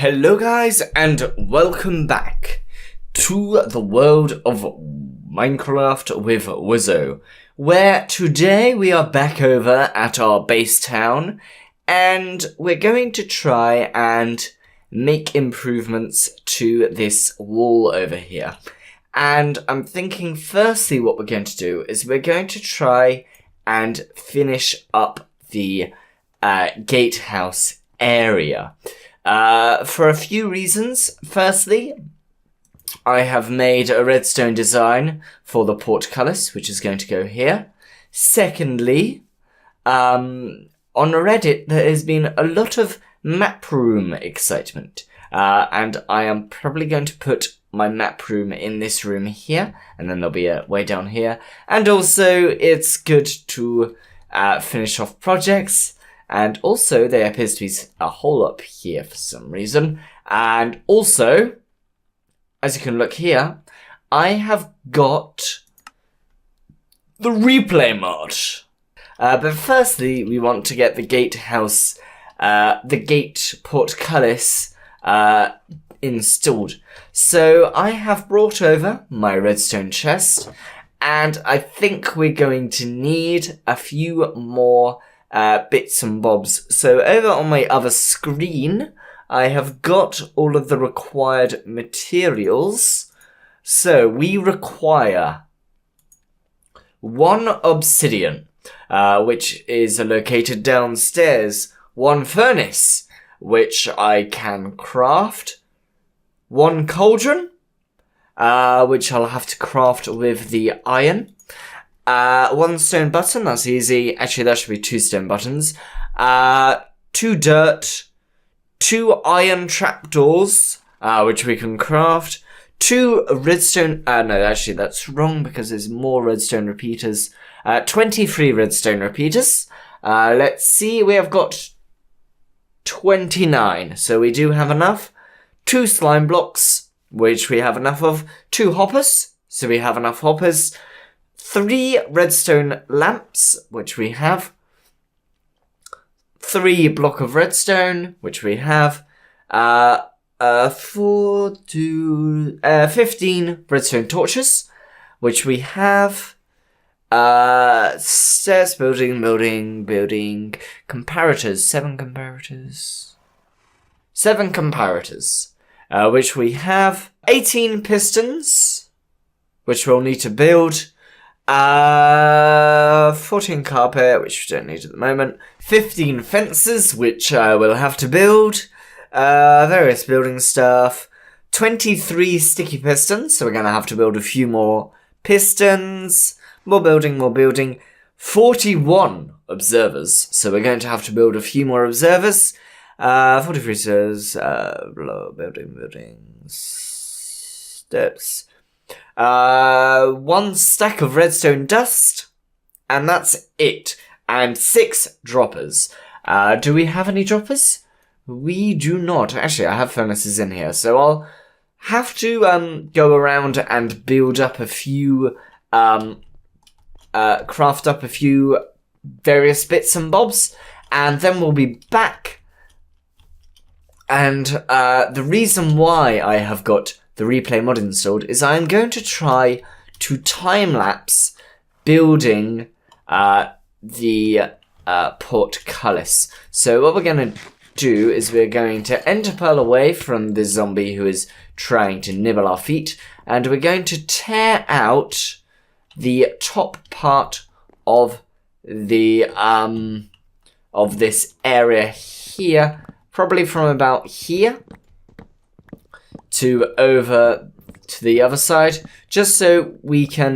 Hello guys, and welcome back to the world of Minecraft with Whizzo, where today we are back over at our base town, and we're going to try and make improvements to this wall over here. And I'm thinking firstly what we're going to do is we're going to try and finish up the gatehouse area. For a few reasons. Firstly, I have made a redstone design for the Portcullis, which is going to go here. Secondly, on Reddit there has been a lot of map room excitement, and I am probably going to put my map room in this room here, and then there'll be a way down here. And also, it's good to finish off projects. And also, there appears to be a hole up here for some reason. And also, as you can look here, I have got the replay mod. But firstly, we want to get the gatehouse, the gate portcullis installed. So I have brought over my redstone chest, and I think we're going to need a few more bits and bobs. So over on my other screen, I have got all of the required materials. So we require 1 obsidian, which is located downstairs, 1 furnace, which I can craft, 1 cauldron, which I'll have to craft with the iron. 1 stone button, that's easy. Actually, that should be 2 stone buttons. 2 dirt, 2 iron trapdoors, which we can craft. 2 redstone, no, actually that's wrong because there's more redstone repeaters. 23 redstone repeaters. Let's see, we have got 29, so we do have enough. 2 slime blocks, which we have enough of. 2 hoppers, so we have enough hoppers. 3 redstone lamps, which we have. 3 block of redstone, which we have. 15 redstone torches, which we have. Stairs, building. Comparators, 7 comparators. 7 comparators, which we have. 18 pistons, which we'll need to build. 14 carpet, which we don't need at the moment. 15 fences, which I will have to build. Various building stuff. 23 sticky pistons, so we're going to have to build a few more pistons. More building. 41 observers, so we're going to have to build a few more observers. 43 stairs, building steps. 1 stack of redstone dust, and that's it. And 6 droppers. Do we have any droppers? We do not. Actually, I have furnaces in here, so I'll have to go around and build up a few, craft up a few various bits and bobs, and then we'll be back. And the reason why I have got the replay mod installed is I'm going to try to time-lapse building the portcullis. So what we're going to do is we're going to enter pearl away from the zombie who is trying to nibble our feet, and we're going to tear out the top part of the of this area here, probably from about here to over to the other side, just so we can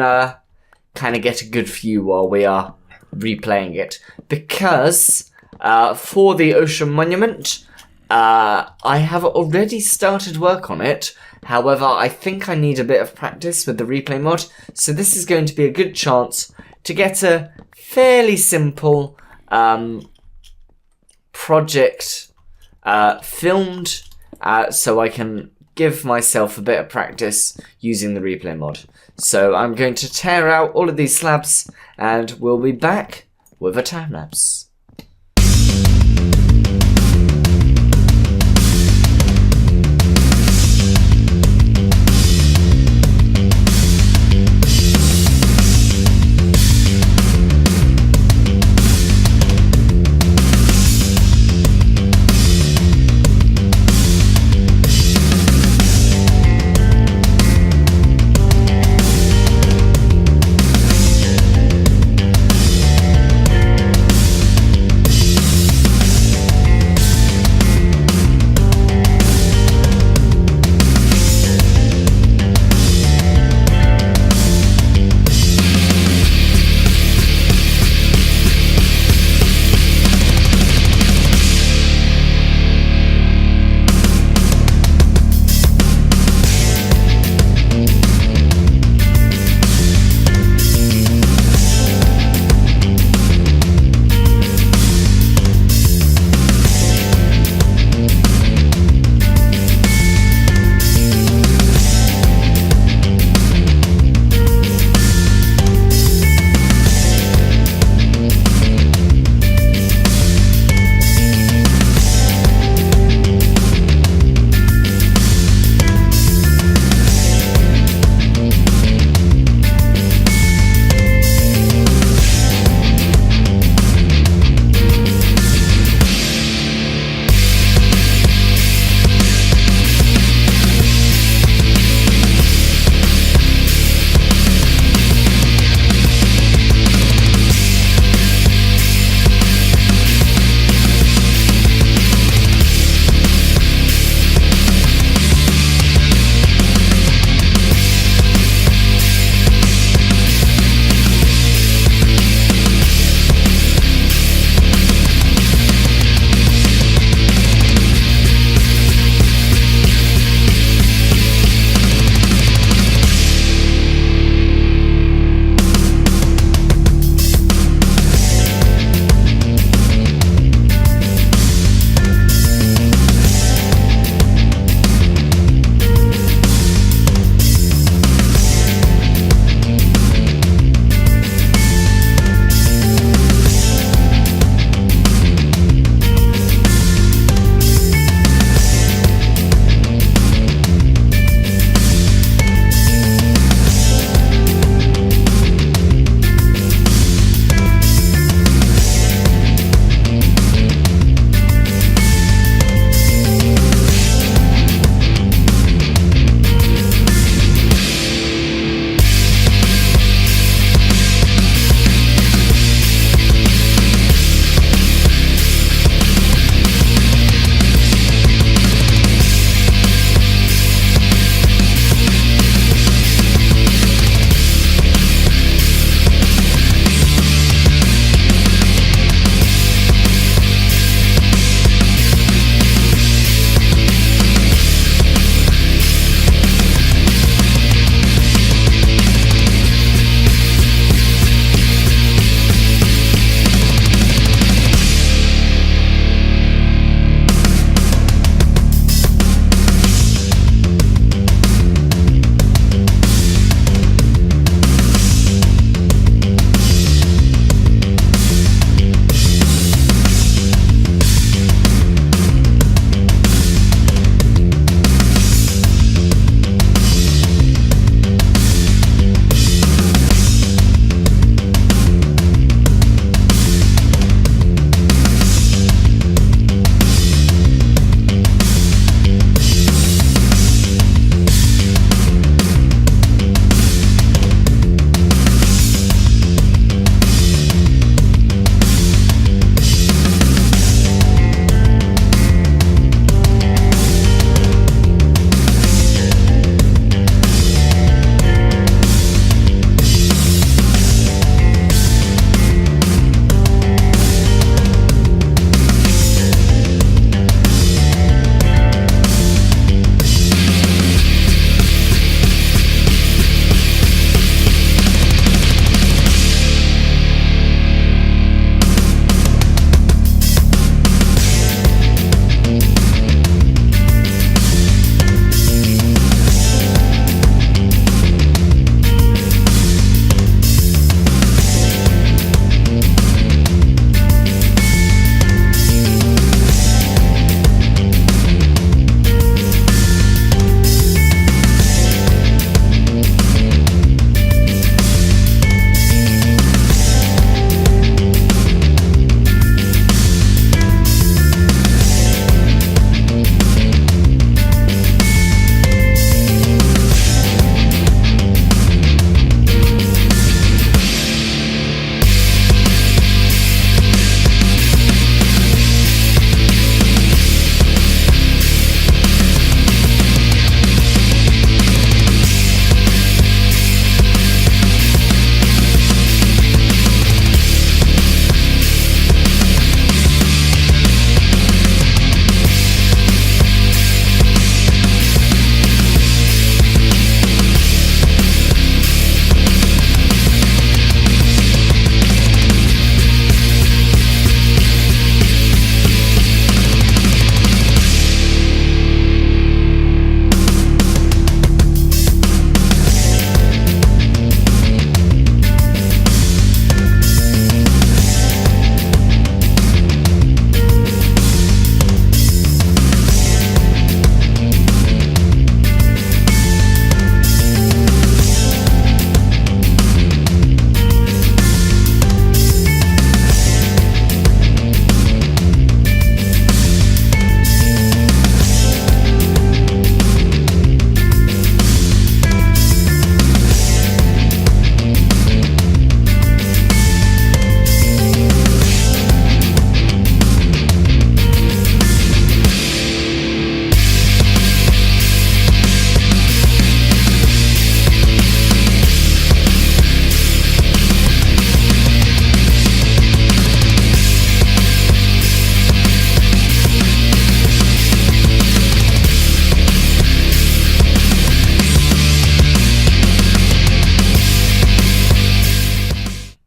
kind of get a good view while we are replaying it. Because for the ocean monument, I have already started work on it. However, I think I need a bit of practice with the replay mod, so this is going to be a good chance to get a fairly simple project filmed, so I can give myself a bit of practice using the replay mod. So I'm going to tear out all of these slabs, and we'll be back with a time lapse.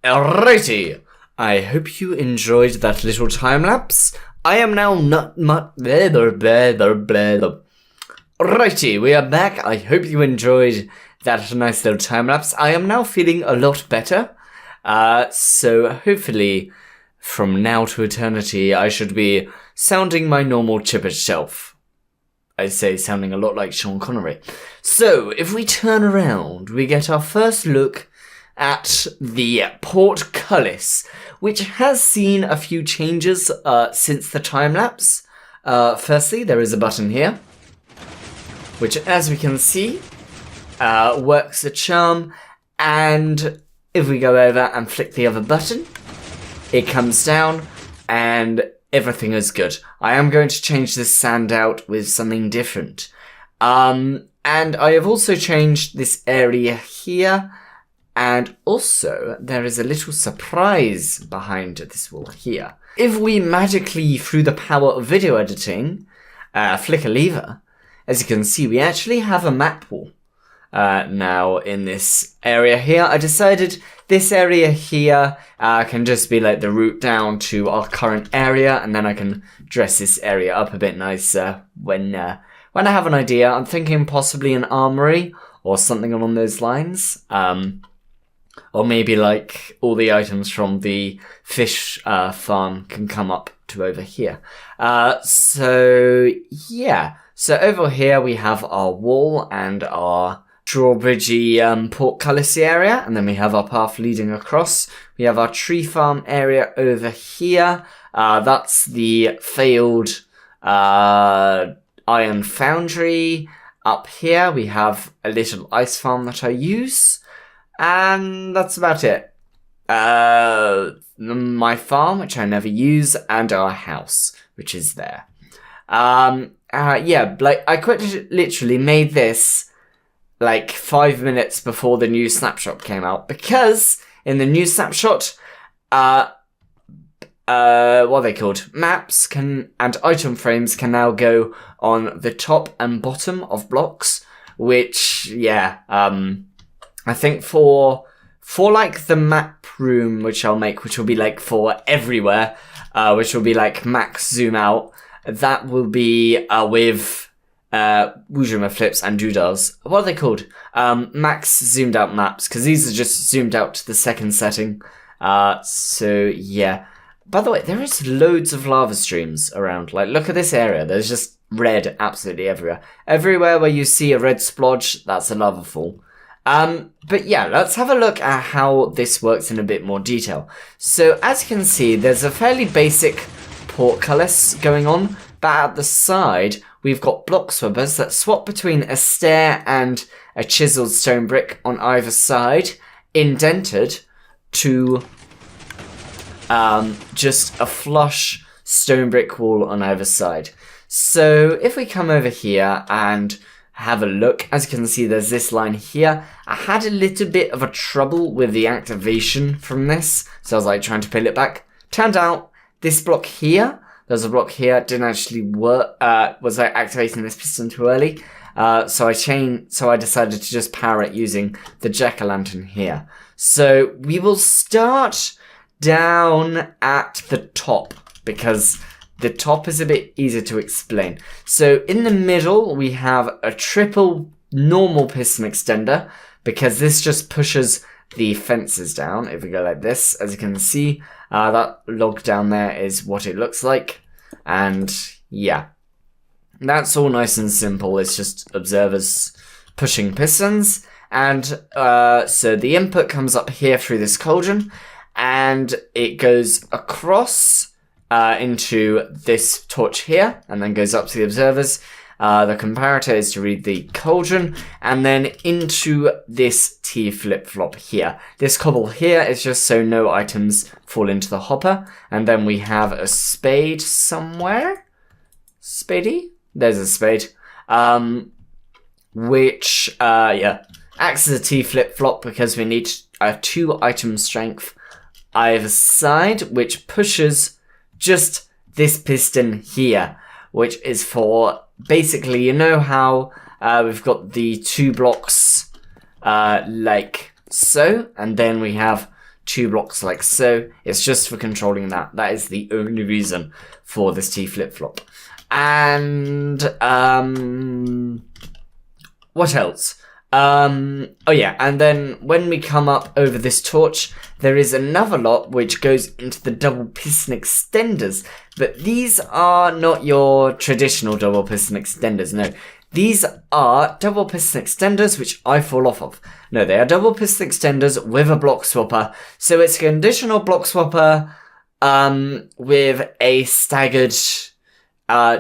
Alrighty, I hope you enjoyed that little time lapse. I am now Alrighty, we are back. I hope you enjoyed that nice little time lapse. I am now feeling a lot better. So hopefully from now to eternity I should be sounding my normal chipper self. I say sounding a lot like Sean Connery. So if we turn around, we get our first look at the Portcullis, which has seen a few changes since the time lapse. Firstly, there is a button here, which, as we can see, works a charm. And if we go over and flick the other button, it comes down and everything is good. I am going to change this sand out with something different. And I have also changed this area here. And also, there is a little surprise behind this wall here. If we magically, through the power of video editing, flick a lever, as you can see, we actually have a map wall now in this area here. I decided this area here can just be like the route down to our current area, and then I can dress this area up a bit nicer when I have an idea. I'm thinking possibly an armory or something along those lines. Or maybe like all the items from the fish farm can come up to over here. So yeah. So over here we have our wall and our drawbridgey portcullis area. And then we have our path leading across. We have our tree farm area over here. That's the failed iron foundry. Up here we have a little ice farm that I use. And that's about it. My farm, which I never use, and our house, which is there. Yeah, like, I quite literally made this, like, 5 minutes before the new snapshot came out, because in the new snapshot, what are they called? Maps and item frames can now go on the top and bottom of blocks, which, yeah, I think for like the map room, which I'll make, which will be like for everywhere, which will be like max zoom out, that will be with Woojuma flips and doodles. What are they called? Max zoomed out maps, because these are just zoomed out to the second setting. So yeah. By the way, there is loads of lava streams around. Like, look at this area. There's just red absolutely everywhere. Everywhere where you see a red splodge, that's a lava fall. But yeah, let's have a look at how this works in a bit more detail. So as you can see, there's a fairly basic portcullis going on, but at the side, we've got block swappers that swap between a stair and a chiseled stone brick on either side, indented to just a flush stone brick wall on either side. So if we come over here and have a look, as you can see, there's this line here. I had a little bit of a trouble with the activation from this, so I was like trying to peel it back. Turned out this block here, there's a block here, didn't actually work, was like activating this piston too early. So I decided to just power it using the jack-o'-lantern here. So we will start down at the top, because the top is a bit easier to explain. So in the middle, we have a triple normal piston extender, because this just pushes the fences down. If we go like this, as you can see, that log down there is what it looks like. And yeah, that's all nice and simple. It's just observers pushing pistons. And so the input comes up here through this cauldron, and it goes across into this torch here, and then goes up to the observers. The comparator is to read the cauldron, and then into this T flip-flop here. This cobble here is just so no items fall into the hopper, and then we have a spade somewhere. Spadey? There's a spade. Which, yeah, acts as a T flip-flop because we need 2 item strength either side, which pushes just this piston here, which is for basically, you know how we've got the 2 blocks like so, and then we have 2 blocks like so. It's just for controlling that. That is the only reason for this T flip-flop. And, what else? Oh yeah, and then when we come up over this torch, there is another lot which goes into the double piston extenders. But these are not your traditional double piston extenders, no. These are double piston extenders which I fall off of. No, they are double piston extenders with a block swapper. So it's a conditional block swapper with a staggered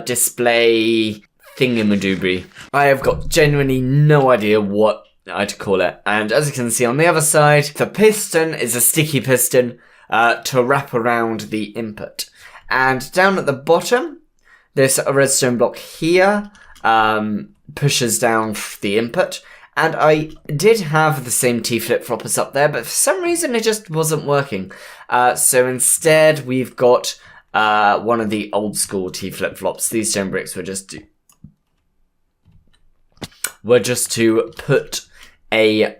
display thingamadooby. I have got genuinely no idea what I'd call it. And as you can see on the other side, the piston is a sticky piston to wrap around the input. And down at the bottom, there's a redstone block here, pushes down the input. And I did have the same T flip-floppers up there, but for some reason it just wasn't working. So instead, we've got one of the old school T flip-flops. These stone bricks were just to put a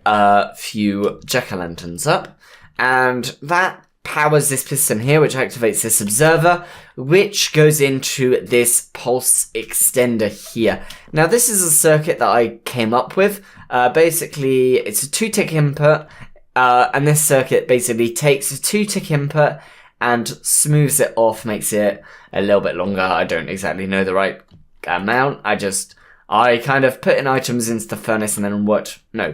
few jack-o'-lanterns up, and that powers this piston here, which activates this observer, which goes into this pulse extender here. Now, this is a circuit that I came up with. Basically, it's a 2-tick input, and this circuit basically takes a 2-tick input and smooths it off, makes it a little bit longer. I don't exactly know the right amount. I kind of put in items into the furnace and then worked my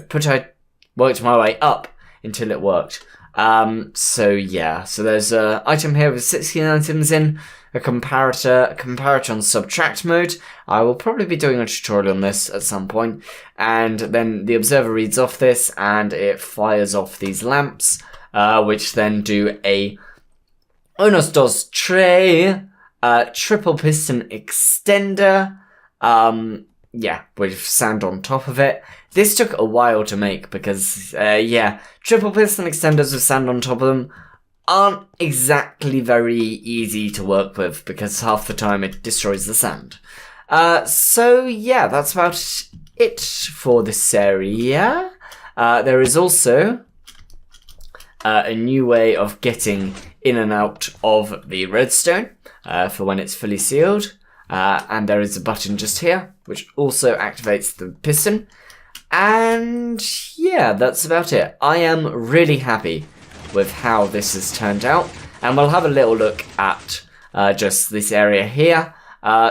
way up until it worked. So yeah, so there's an item here with 16 items in, a comparator on subtract mode. I will probably be doing a tutorial on this at some point. And then the observer reads off this and it fires off these lamps, which then do a unos dos tray, triple piston extender, yeah, with sand on top of it. This took a while to make because, yeah, triple piston extenders with sand on top of them aren't exactly very easy to work with because half the time it destroys the sand. So yeah, that's about it for this area. There is also a new way of getting in and out of the redstone for when it's fully sealed. And there is a button just here, which also activates the piston. And yeah, that's about it. I am really happy with how this has turned out. And we'll have a little look at just this area here.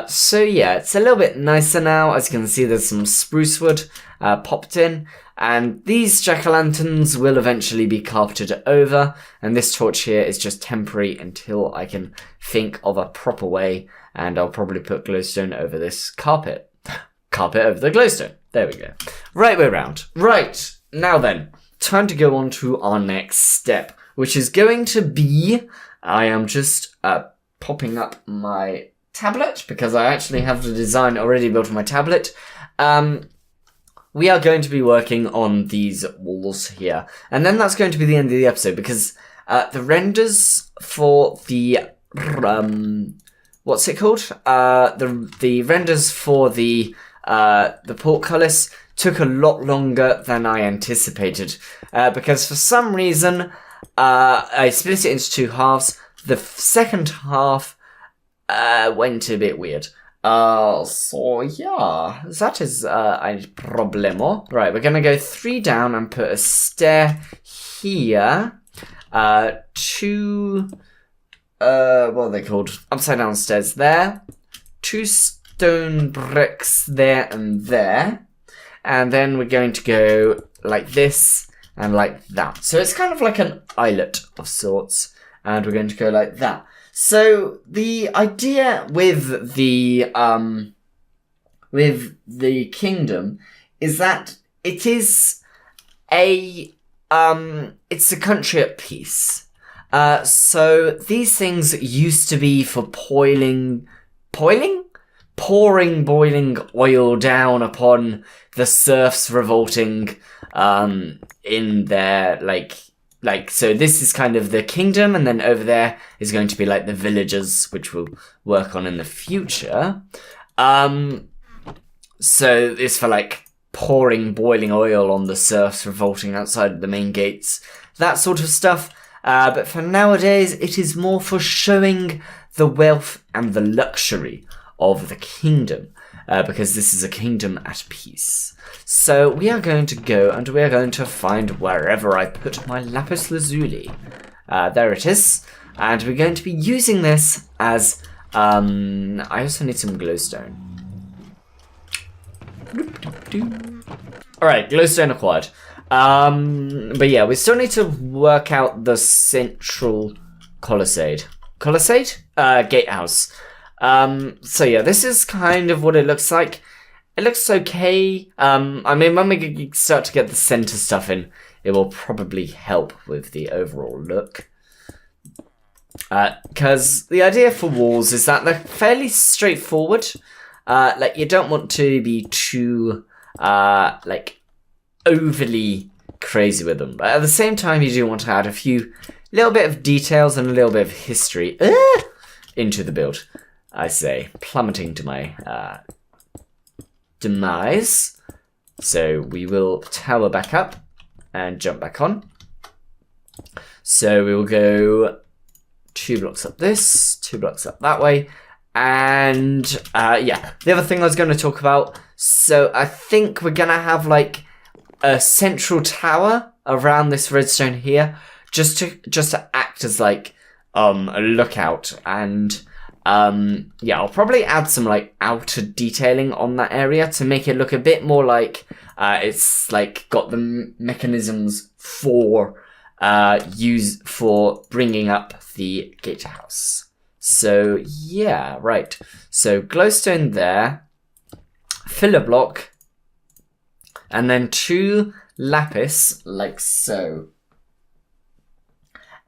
So yeah, it's a little bit nicer now. As you can see, there's some spruce wood popped in. And these jack-o'-lanterns will eventually be carpeted over. And this torch here is just temporary until I can think of a proper way. And I'll probably put glowstone over this carpet. Carpet over the glowstone. There we go. Right way round. Right, now then, time to go on to our next step, which is going to be, I am just popping up my tablet, because I actually have the design already built on my tablet. We are going to be working on these walls here. And then that's going to be the end of the episode, because the renders for the, what's it called? The renders for the portcullis took a lot longer than I anticipated. Because for some reason, I split it into 2 halves. The second half went a bit weird. So yeah, that is a problemo. Right, we're gonna go 3 down and put a stair here. 2, what are they called? Upside down stairs there. 2 stone bricks there and there. And then we're going to go like this and like that. So it's kind of like an islet of sorts. And we're going to go like that. So the idea with the kingdom is that it is it's a country at peace. So these things used to be for pouring boiling oil down upon the serfs revolting in their so this is kind of the kingdom, and then over there is going to be like the villagers, which we'll work on in the future. So it's for like pouring boiling oil on the serfs revolting outside of the main gates, that sort of stuff. But for nowadays, it is more for showing the wealth and the luxury of the kingdom. Because this is a kingdom at peace. So we are going to go and we are going to find wherever I put my lapis lazuli. There it is. And we're going to be using this as... I also need some glowstone. Alright, glowstone acquired. But yeah, we still need to work out the central Colosseum. Gatehouse. So yeah, this is kind of what it looks like. It looks okay. I mean, when we start to get the center stuff in, it will probably help with the overall look. Because the idea for walls is that they're fairly straightforward. Like, you don't want to be too, like, overly crazy with them. But at the same time, you do want to add a few little bit of details and a little bit of history into the build. I say, plummeting to my demise. So we will tower back up and jump back on. So we will go 2 blocks up this, 2 blocks up that way. And yeah, the other thing I was going to talk about. So I think we're going to have like a central tower around this redstone here, just to act as like a lookout. And yeah, I'll probably add some like outer detailing on that area to make it look a bit more like it's like got the mechanisms for use for bringing up the gatehouse. So yeah, right. So glowstone there, filler block, and then 2 lapis like so.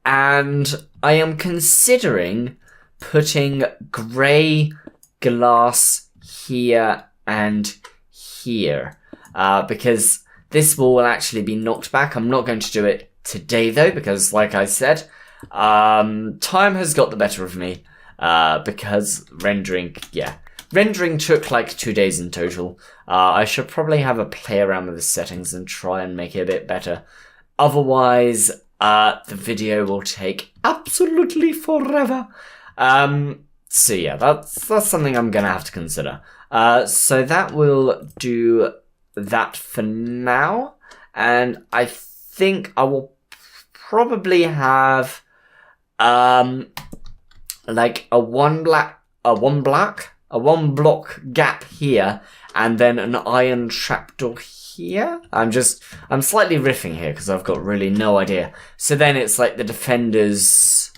And I am considering putting grey glass here and here, because this wall will actually be knocked back. I'm not going to do it today though, because like I said, time has got the better of me, because rendering took like 2 days in total. I should probably have a play around with the settings and try and make it a bit better. Otherwise, the video will take absolutely forever. So yeah, that's something I'm gonna have to consider. So that will do that for now, and I think I will probably have like a one block gap here, and then an iron trapdoor here. I'm slightly riffing here because I've got really no idea. So then it's like the defenders.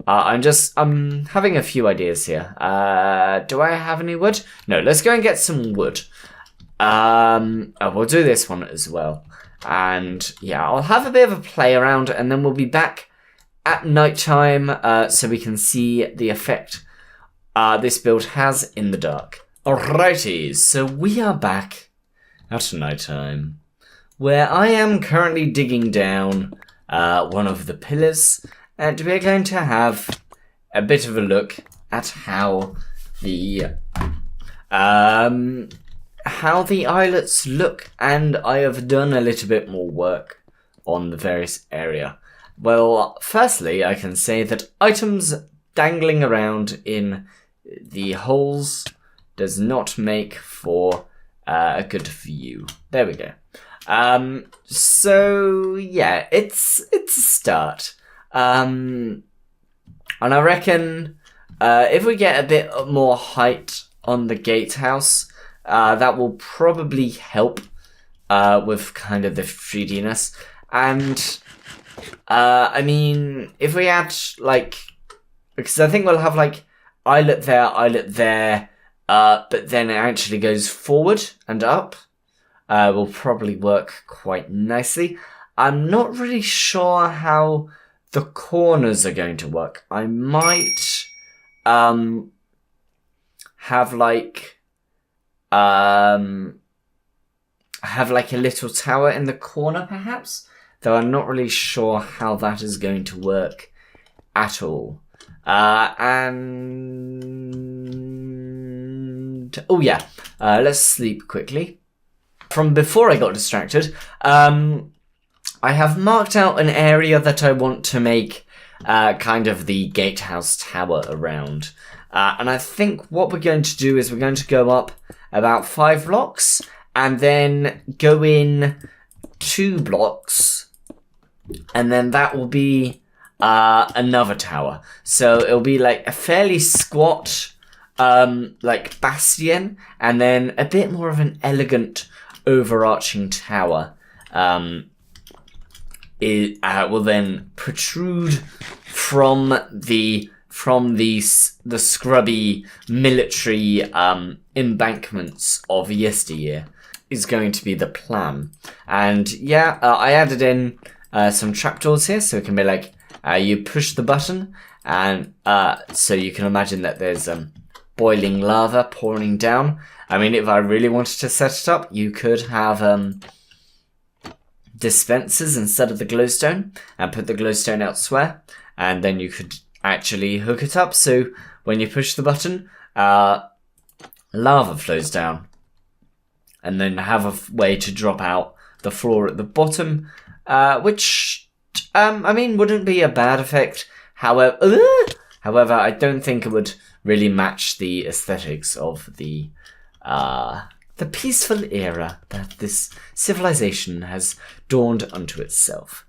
I'm having a few ideas here. Do I have any wood? No, let's go and get some wood. We'll do this one as well. And yeah, I'll have a bit of a play around, and then we'll be back at nighttime, so we can see the effect this build has in the dark. Alrighty, so we are back at nighttime, where I am currently digging down one of the pillars, and we're going to have a bit of a look at how the islets look, and I have done a little bit more work on the various area. Well, firstly, I can say that items dangling around in the holes does not make for a good view. There we go. So yeah, it's a start. And I reckon if we get a bit more height on the gatehouse, that will probably help with kind of the 3D-ness. And I mean, if we add like, because I think we'll have like islet there, but then it actually goes forward and up, will probably work quite nicely. I'm not really sure how the corners are going to work. I might have like a little tower in the corner perhaps, though I'm not really sure how that is going to work at all. And oh yeah, let's sleep quickly. From before I got distracted, I have marked out an area that I want to make kind of the gatehouse tower around. And I think what we're going to do is we're going to go up about 5 blocks and then go in 2 blocks, and then that will be another tower. So it'll be like a fairly squat like bastion, and then a bit more of an elegant overarching tower. It will then protrude from the scrubby military embankments of yesteryear, is going to be the plan. And yeah, I added in some trapdoors here, so it can be like you push the button, and so you can imagine that there's boiling lava pouring down. I mean, if I really wanted to set it up, you could have dispensers instead of the glowstone and put the glowstone elsewhere, and then you could actually hook it up so when you push the button, lava flows down, and then have a way to drop out the floor at the bottom, which I mean wouldn't be a bad effect. However, I don't think it would really match the aesthetics of the peaceful era that this civilization has dawned unto itself.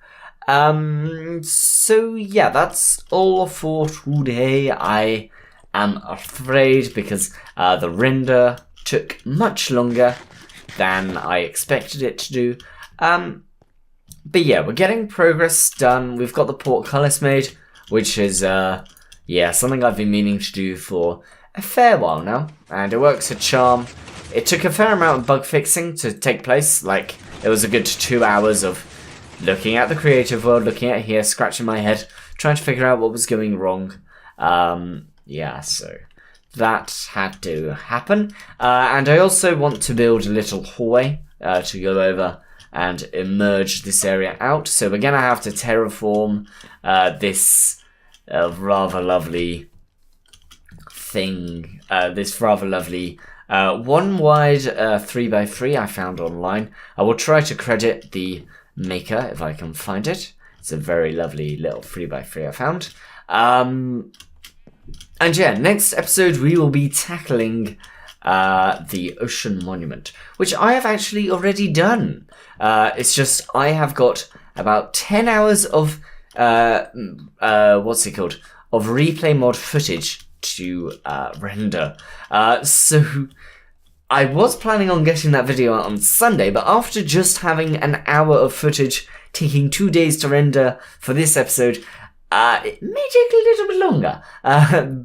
So yeah, that's all for today. I am afraid because the render took much longer than I expected it to do. But yeah, we're getting progress done. We've got the portcullis made, which is yeah, something I've been meaning to do for a fair while now, and it works a charm. It took a fair amount of bug fixing to take place. Like, it was a good 2 hours of looking at the creative world, looking at here, scratching my head, trying to figure out what was going wrong. Yeah, so that had to happen. And I also want to build a little hallway to go over and emerge this area out. So we're going to have to terraform this rather lovely thing, this rather lovely one wide 3x3 I found online. I will try to credit the maker if I can find it. It's a very lovely little 3x3 I found. And yeah, next episode we will be tackling the Ocean Monument, which I have actually already done. It's just I have got about 10 hours of what's it called? Of replay mod footage to render. So I was planning on getting that video out on Sunday, but after just having an hour of footage taking 2 days to render for this episode, it may take a little bit longer,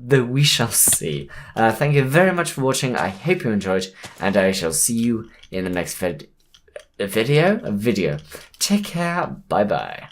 though we shall see. Thank you very much for watching. I hope you enjoyed, and I shall see you in the next video. Take care. Bye bye.